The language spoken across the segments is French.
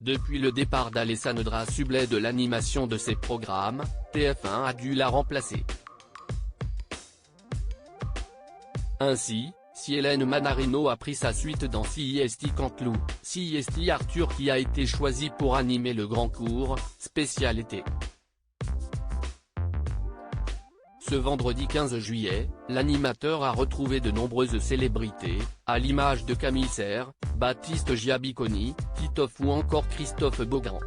Depuis le départ d'Alessandra Sublet de l'animation de ses programmes, TF1 a dû la remplacer. Ainsi, si Hélène Manarino a pris sa suite dans CIST Canteloup, CIST Arthur qui a été choisi pour animer le grand cours, spécial été. Ce vendredi 15 juillet, l'animateur a retrouvé de nombreuses célébrités, à l'image de Camille Serre, Baptiste Giabiconi, Titoff ou encore Christophe Beaugrand.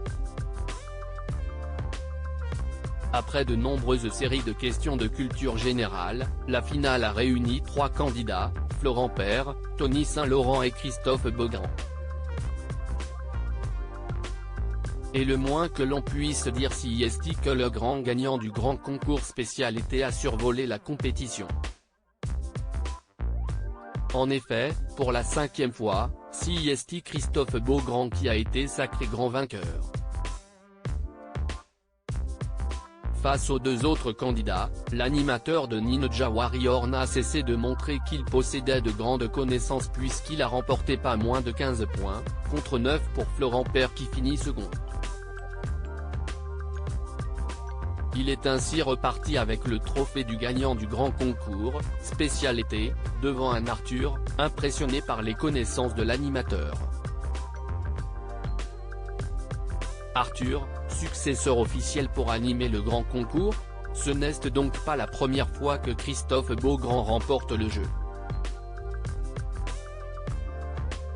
Après de nombreuses séries de questions de culture générale, la finale a réuni 3 candidats, Florent Père, Tony Saint-Laurent et Christophe Beaugrand. Et le moins que l'on puisse dire CIST que le grand gagnant du grand concours spécial été a survolé la compétition. En effet, pour la 5e fois, CIST Christophe Beaugrand qui a été sacré grand vainqueur. Face aux 2 autres candidats, l'animateur de Ninja Warrior n'a cessé de montrer qu'il possédait de grandes connaissances puisqu'il a remporté pas moins de 15 points, contre 9 pour Florent Père qui finit second. Il est ainsi reparti avec le trophée du gagnant du grand concours, spécial été, devant un Arthur, impressionné par les connaissances de l'animateur. Arthur, successeur officiel pour animer le grand concours, ce n'est donc pas la première fois que Christophe Beaugrand remporte le jeu.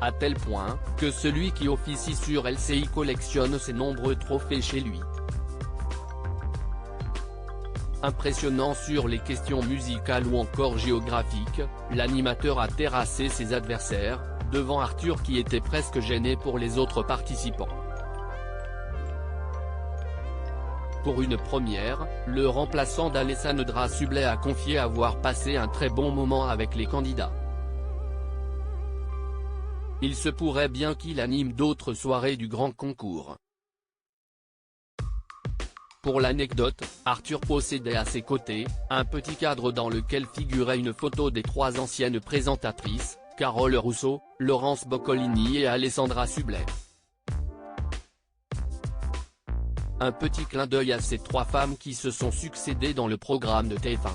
À tel point, que celui qui officie sur LCI collectionne ses nombreux trophées chez lui. Impressionnant sur les questions musicales ou encore géographiques, l'animateur a terrassé ses adversaires, devant Arthur qui était presque gêné pour les autres participants. Pour une première, le remplaçant d'Alessandra Sublet a confié avoir passé un très bon moment avec les candidats. Il se pourrait bien qu'il anime d'autres soirées du grand concours. Pour l'anecdote, Arthur possédait à ses côtés, un petit cadre dans lequel figurait une photo des 3 anciennes présentatrices, Carole Rousseau, Laurence Boccolini et Alessandra Sublet. Un petit clin d'œil à ces 3 femmes qui se sont succédé dans le programme de TF1.